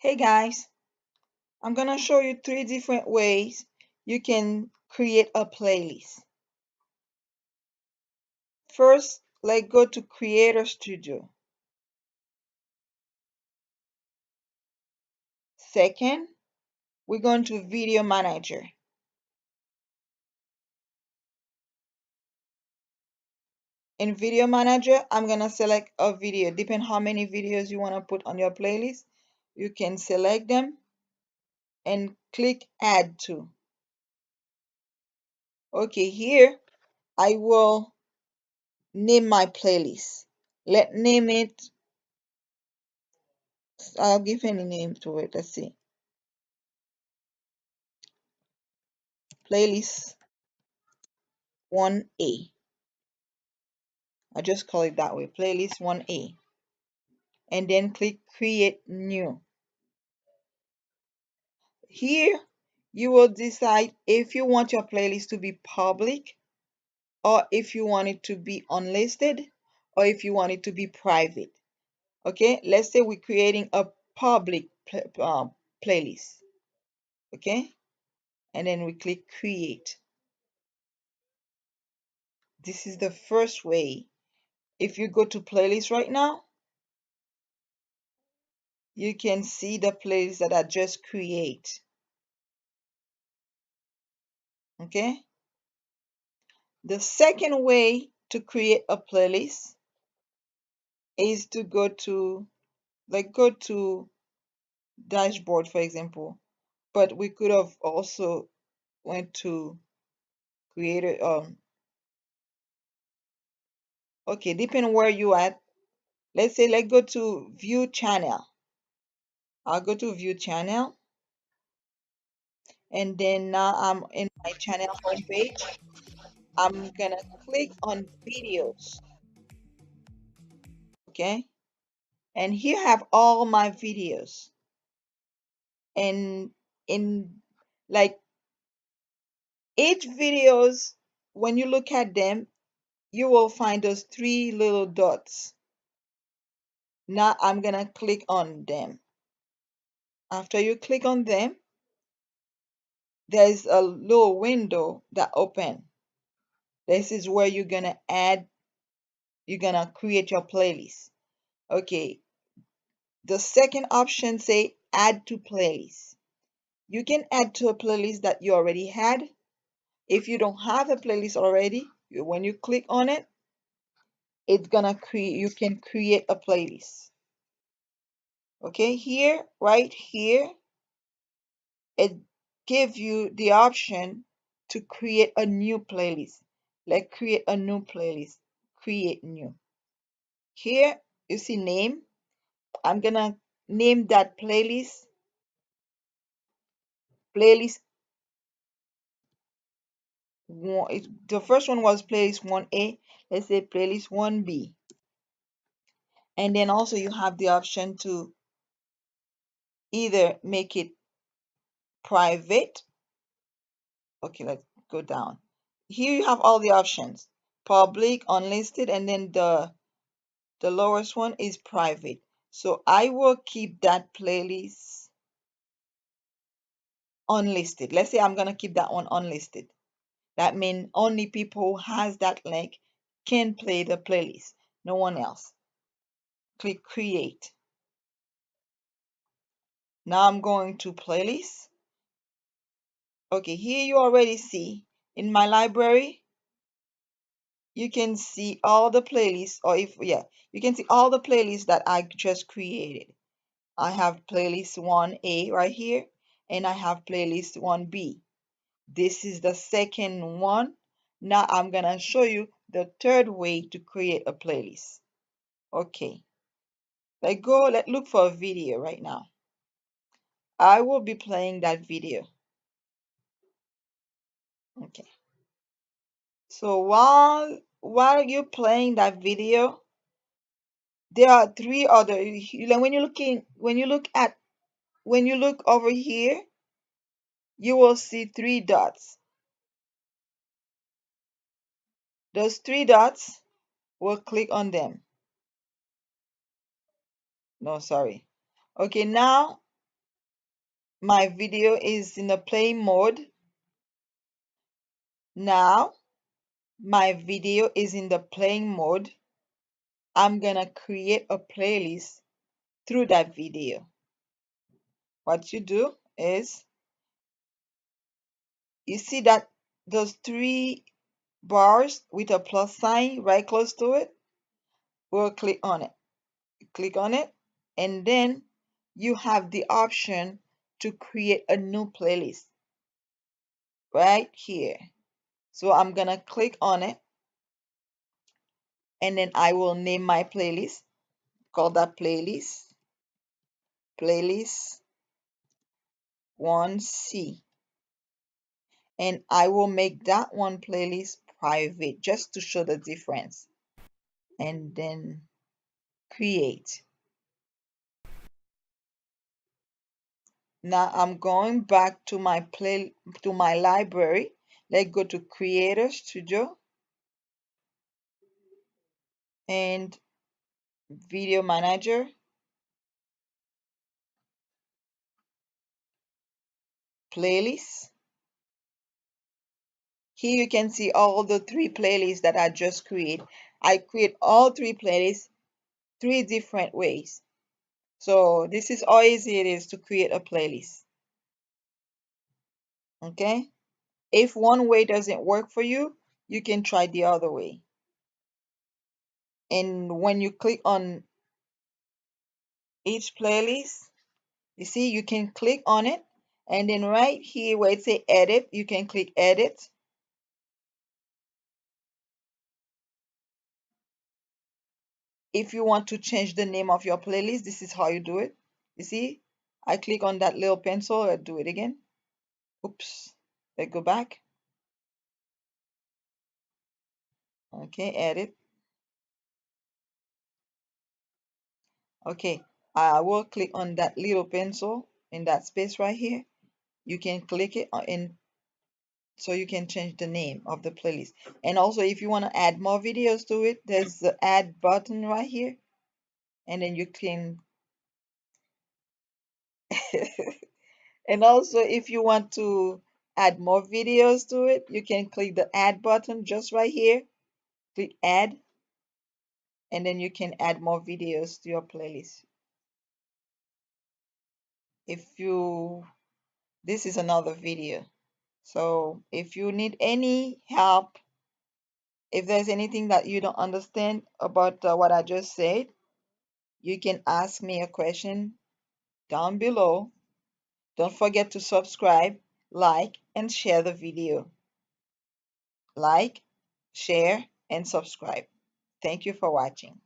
Hey guys, I'm gonna show you 3 different ways you can create a playlist. First, let's go to Creator Studio. Second, we're going to Video Manager. In Video Manager, I'm gonna select a video. Depending how many videos you wanna put on your playlist, you can select them and click Add to. Okay, here I will name my playlist. Let name it. I'll give any name to it. Let's see. Playlist 1A. I just call it that way, playlist 1A, and then click create new. Here you will decide if you want your playlist to be public, or if you want it to be unlisted, or if you want it to be private. Okay, let's say we're creating a public playlist. Okay, and then we click create. This is the first way. If you go to playlist right now, you can see the playlist that I just create. Okay, the second way to create a playlist is to go to dashboard, for example, but we could have also went to create okay, depending where you at. Let's say let's go to view channel. I'll go to view channel, and then now I'm in my channel homepage. I'm gonna click on videos. Okay, and here I have all my videos, and in like each videos, when you look at them, you will find those 3 little dots. Now I'm gonna click on them. After you click on them, there's a little window that open. This is where you're gonna create your playlist. Okay, the second option say add to playlist. You can add to a playlist that you already had. If you don't have a playlist already, when you click on it, it's gonna create, you can create a playlist. Okay, here, right here, it gives you the option to create a new playlist. Like create a new playlist, create new. Here you see name. I'm gonna name that playlist one. The first one was playlist 1A. Let's say playlist 1B. And then also you have the option to either make it private. Okay, let's go down. Here you have all the options: public, unlisted, and then the lowest one is private. So I will keep that playlist unlisted. Let's say I'm gonna keep that one unlisted. That means only people who has that link can play the playlist, no one else. Click create. Now I'm going to playlist. Okay, here you already see in my library, you can see all the playlists, or if, yeah, you can see all the playlists that I just created. I have playlist 1A right here, and I have playlist 1B. This is the second one. Now I'm gonna show you the third way to create a playlist. Okay, let's look for a video right now. I will be playing that video. Okay, so while you're playing that video, there are 3 other, like when you look over here, you will see 3 dots. Those 3 dots, we'll click on them. No, sorry. Okay, now my video is in the play mode. Now my video is in the playing mode. I'm gonna create a playlist through that video. What you do is, you see that those three bars with a plus sign right close to it? We'll click on it. Click on it, and then you have the option to create a new playlist right here. So I'm gonna click on it, and then I will name my playlist. Call that playlist 1C, and I will make that one playlist private just to show the difference, and then create. Now I'm going back to my library. Let's go to Creator Studio and Video Manager, Playlist. Here you can see all the three playlists that I just create. I create all three playlists three different ways. So this is how easy it is to create a playlist. Okay? If one way doesn't work for you, you can try the other way. And when you click on each playlist, you see you can click on it, and then right here where it say edit, you can click edit. If you want to change the name of your playlist, this is how you do it. You see, I click on that little pencil. I do it again. Oops. Let's go back. Okay, edit. Okay, I will click on that little pencil in that space right here. You can click it in, so you can change the name of the playlist. And also, if you want to add more videos to it, there's the add button right here, and then you can and also, if you want to add more videos to it, you can click the add button just right here. Click add, and then you can add more videos to your playlist. If you, this is another video. So if you need any help, if there's anything that you don't understand about what I just said, you can ask me a question down below. Don't forget to subscribe, like, and share the video. Like, share, and subscribe. Thank you for watching.